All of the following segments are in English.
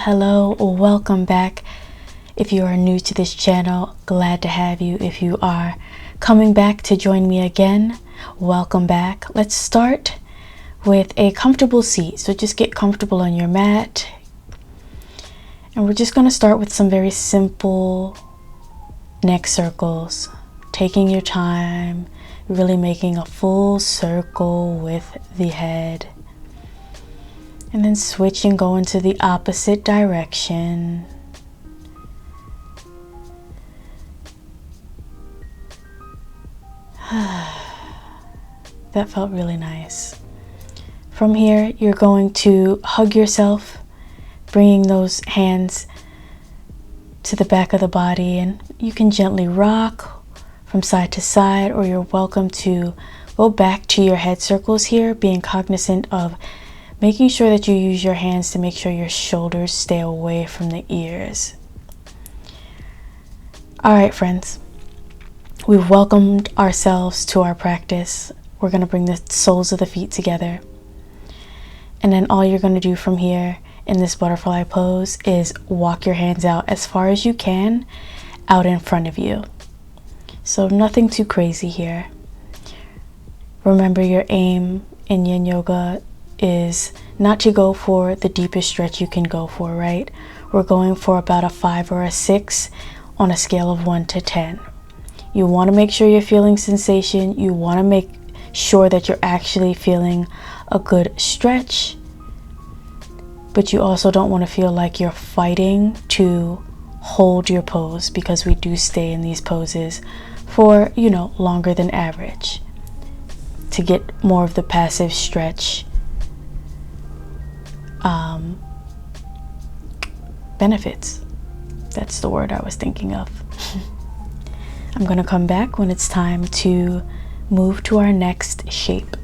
hello, welcome back. If you are new to this channel, glad to have you. If you are coming back to join me again, welcome back. Let's start with a comfortable seat. So just get comfortable on your mat. And we're just going to start with some very simple neck circles. Taking your time, really making a full circle with the head. And then switch and go into the opposite direction. That felt really nice. From here, you're going to hug yourself, bringing those hands to the back of the body, and you can gently rock from side to side, or you're welcome to go back to your head circles here, being cognizant of making sure that you use your hands to make sure your shoulders stay away from the ears. All right, friends, we've welcomed ourselves to our practice. We're going to bring the soles of the feet together. And then all you're going to do from here in this butterfly pose is walk your hands out as far as you can out in front of you. So nothing too crazy here. Remember, your aim in Yin Yoga is not to go for the deepest stretch you can go for, right? We're going for about a 5 or a 6 on a scale of 1 to 10. You want to make sure you're feeling sensation. You want to make sure that you're actually feeling a good stretch, but you also don't want to feel like you're fighting to hold your pose, because we do stay in these poses for, longer than average to get more of the passive stretch benefits. That's the word I was thinking of. I'm going to come back when it's time to move to our next shape.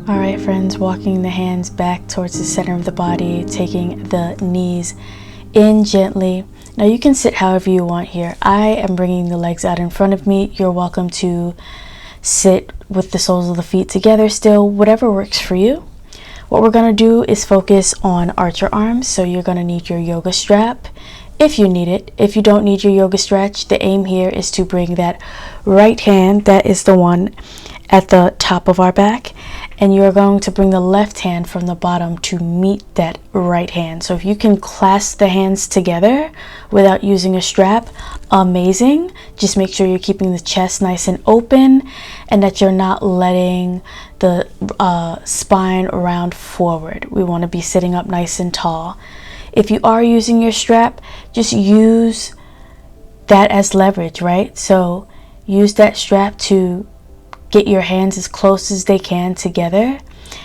All right, friends, walking the hands back towards the center of the body, taking the knees in gently. Now you can sit however you want here. I am bringing the legs out in front of me. You're welcome to sit with the soles of the feet together still, whatever works for you. What we're going to do is focus on archer arms. So you're going to need your yoga strap if you need it. If you don't need your yoga stretch, the aim here is to bring that right hand, that is the one at the top of our back, and you're going to bring the left hand from the bottom to meet that right hand. So if you can clasp the hands together without using a strap, amazing. Just make sure you're keeping the chest nice and open and that you're not letting the spine round forward. We want to be sitting up nice and tall. If you are using your strap, just use that as leverage, right? So use that strap to get your hands as close as they can together,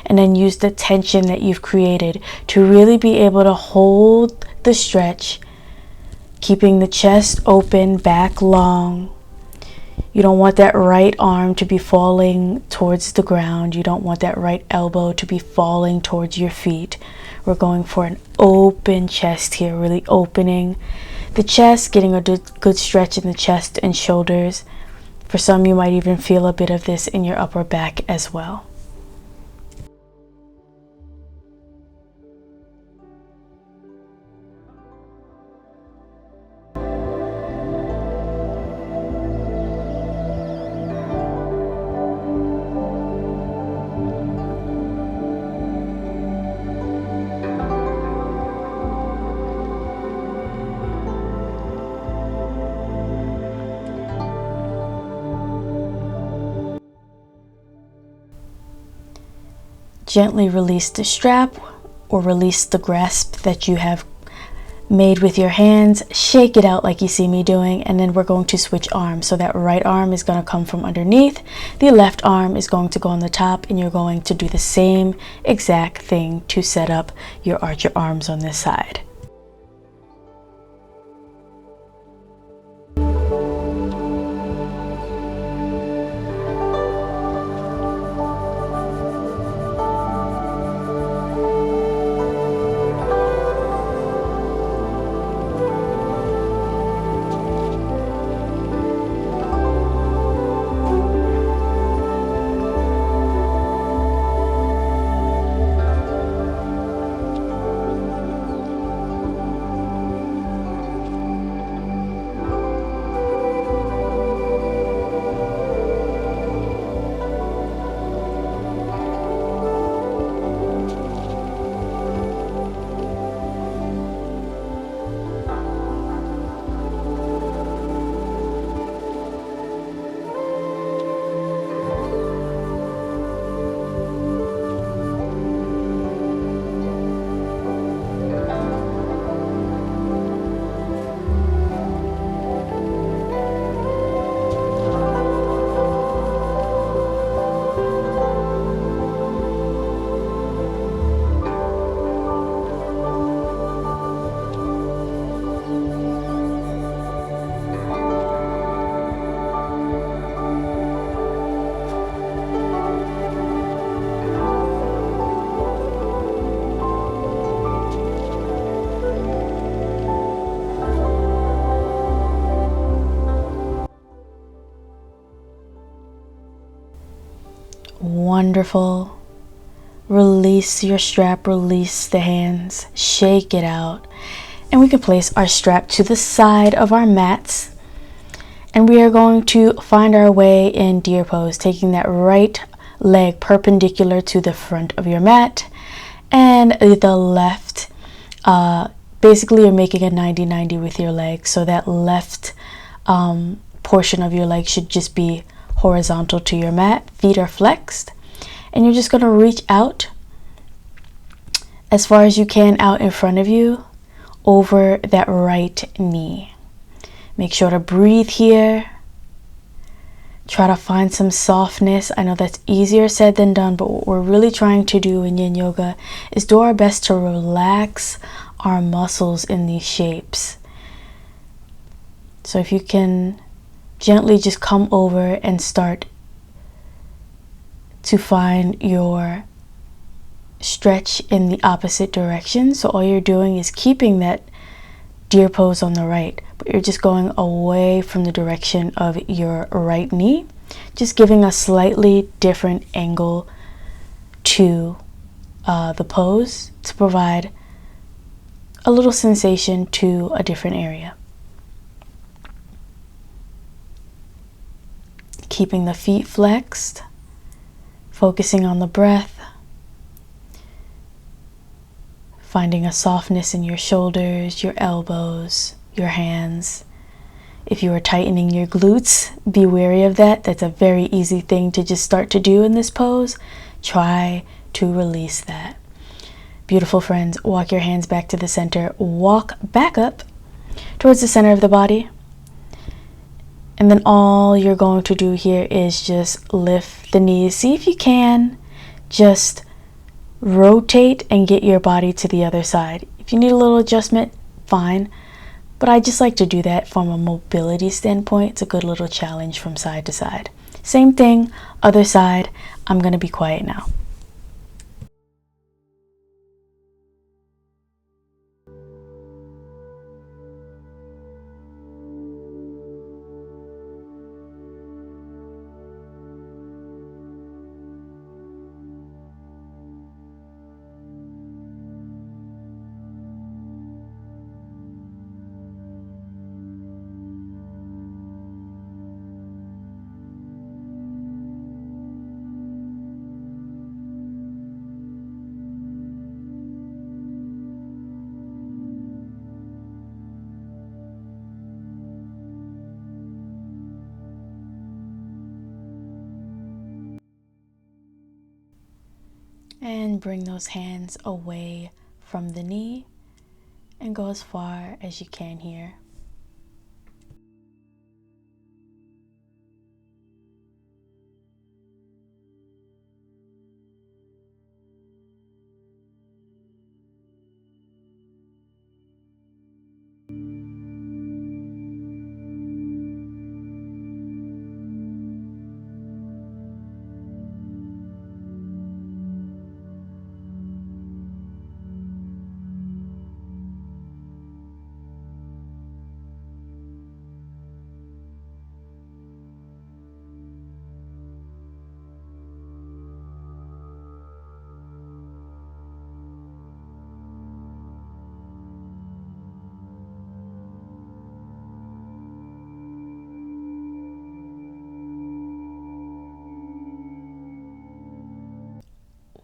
and then use the tension that you've created to really be able to hold the stretch, keeping the chest open, back long. You don't want that right arm to be falling towards the ground. You don't want that right elbow to be falling towards your feet. We're going for an open chest here, really opening the chest, getting a good stretch in the chest and shoulders. For some, you might even feel a bit of this in your upper back as well. Gently release the strap or release the grasp that you have made with your hands. Shake it out like you see me doing, and then we're going to switch arms. So that right arm is going to come from underneath, the left arm is going to go on the top, and you're going to do the same exact thing to set up your archer arms on this side. Wonderful. Release your strap, release the hands, shake it out. And we can place our strap to the side of our mats. And we are going to find our way in deer pose, taking that right leg perpendicular to the front of your mat, and the left, basically you're making a 90-90 with your leg. So that left portion of your leg should just be horizontal to your mat. Feet are flexed, and you're just going to reach out as far as you can out in front of you over that right knee. Make sure to breathe here. Try to find some softness. I know that's easier said than done, but what we're really trying to do in Yin Yoga is do our best to relax our muscles in these shapes. So if you can gently just come over and start to find your stretch in the opposite direction. So all you're doing is keeping that deer pose on the right, but you're just going away from the direction of your right knee, just giving a slightly different angle to the pose to provide a little sensation to a different area. Keeping the feet flexed, focusing on the breath, finding a softness in your shoulders, your elbows, your hands. If you are tightening your glutes, be wary of that. That's a very easy thing to just start to do in this pose. Try to release that. Beautiful friends, walk your hands back to the center. Walk back up towards the center of the body. And then all you're going to do here is just lift the knees. See if you can just rotate and get your body to the other side. If you need a little adjustment, fine. But I just like to do that from a mobility standpoint. It's a good little challenge from side to side. Same thing, other side. I'm going to be quiet now. And bring those hands away from the knee and go as far as you can here.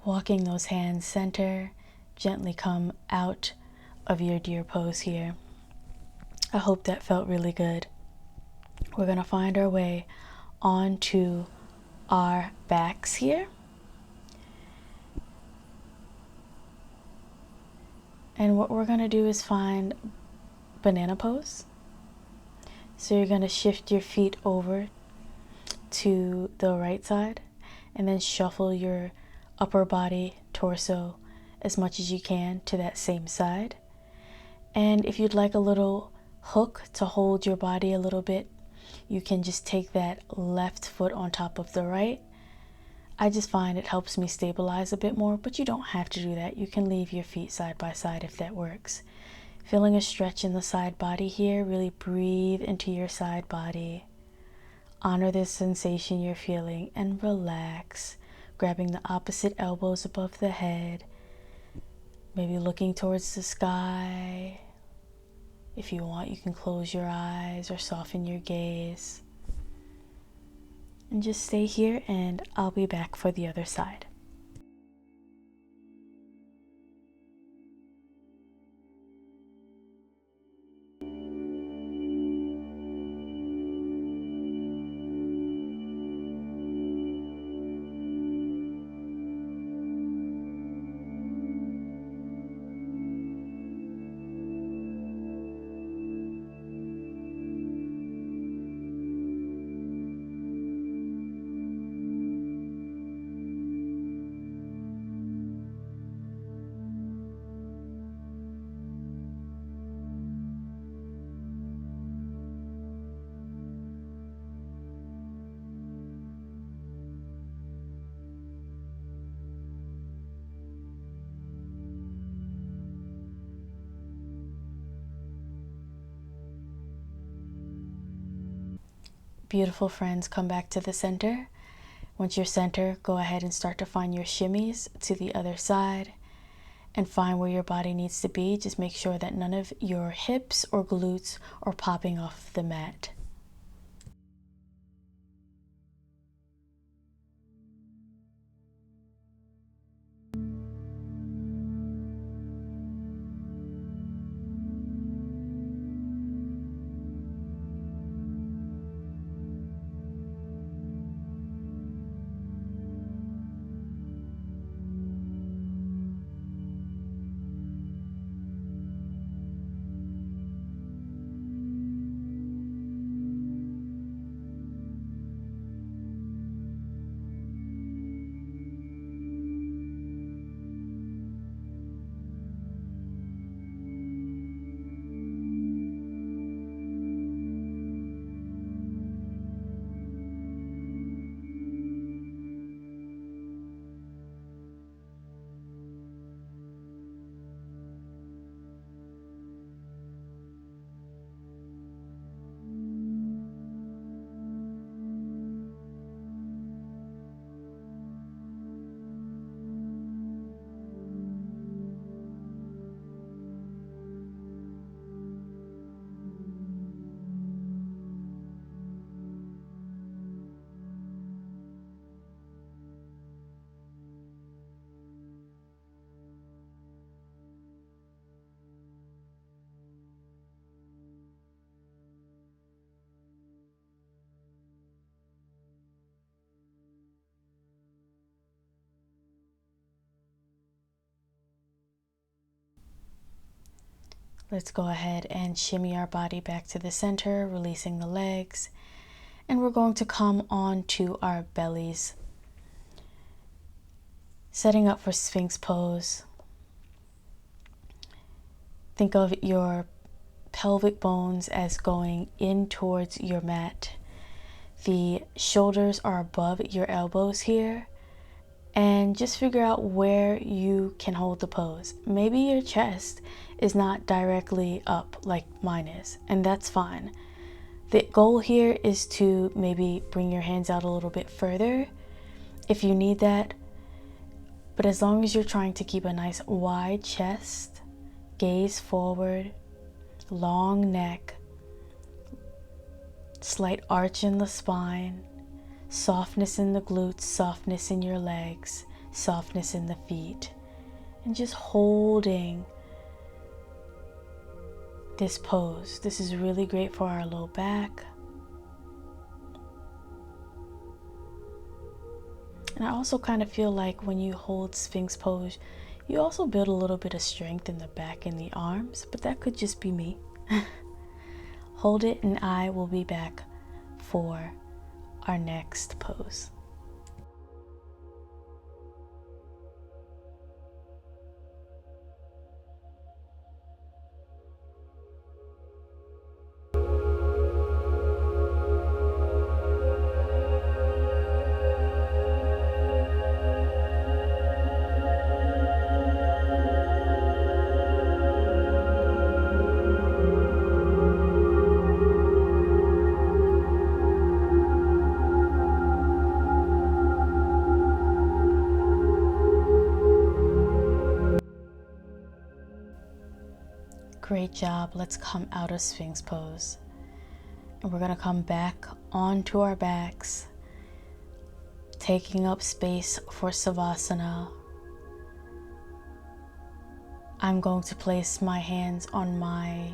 Walking those hands center, gently come out of your deer pose here. I hope that felt really good. We're going to find our way onto our backs here. And what we're going to do is find banana pose. So you're going to shift your feet over to the right side and then shuffle your upper body, torso, as much as you can to that same side. And if you'd like a little hook to hold your body a little bit, you can just take that left foot on top of the right. I just find it helps me stabilize a bit more, but you don't have to do that. You can leave your feet side by side if that works. Feeling a stretch in the side body here, really breathe into your side body. Honor this sensation you're feeling and relax, grabbing the opposite elbows above the head, maybe looking towards the sky. If you want, you can close your eyes or soften your gaze. And just stay here and I'll be back for the other side. Beautiful friends, come back to the center. Once you're center, go ahead and start to find your shimmies to the other side and find where your body needs to be. Just make sure that none of your hips or glutes are popping off the mat. Let's go ahead and shimmy our body back to the center, releasing the legs. And we're going to come on to our bellies, setting up for Sphinx pose. Think of your pelvic bones as going in towards your mat. The shoulders are above your elbows here. And just figure out where you can hold the pose. Maybe your chest is not directly up like mine is, and that's fine. The goal here is to maybe bring your hands out a little bit further if you need that. But as long as you're trying to keep a nice wide chest, gaze forward, long neck, slight arch in the spine, softness in the glutes, softness in your legs, softness in the feet, and just holding this pose. This is really great for our low back. And I also kind of feel like when you hold Sphinx pose, you also build a little bit of strength in the back and the arms, but that could just be me. Hold it, and I will be back for our next pose. Great job. Let's come out of Sphinx pose. And we're going to come back onto our backs, taking up space for Savasana. I'm going to place my hands on my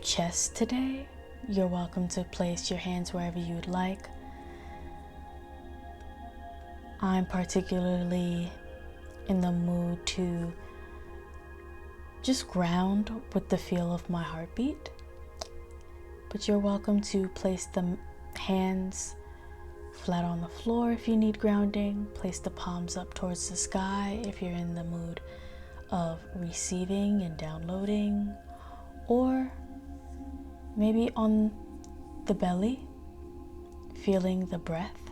chest today. You're welcome to place your hands wherever you would like. I'm particularly in the mood to just ground with the feel of my heartbeat. But you're welcome to place the hands flat on the floor if you need grounding. Place the palms up towards the sky if you're in the mood of receiving and downloading. Or maybe on the belly, feeling the breath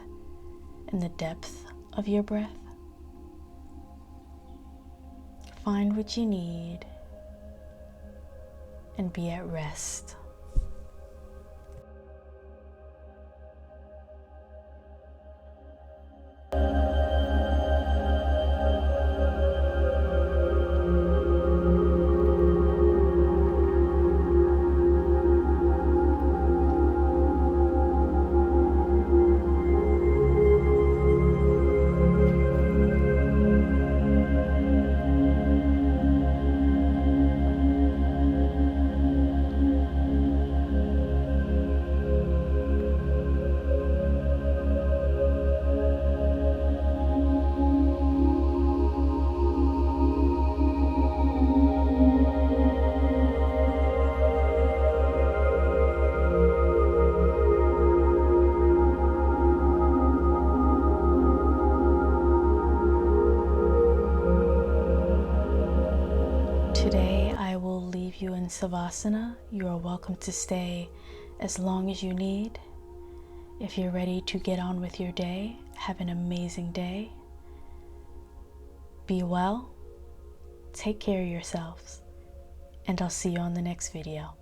and the depth of your breath. Find what you need and be at rest. Today I will leave you in Savasana. You are welcome to stay as long as you need. If you're ready to get on with your day, have an amazing day. Be well, take care of yourselves, and I'll see you on the next video.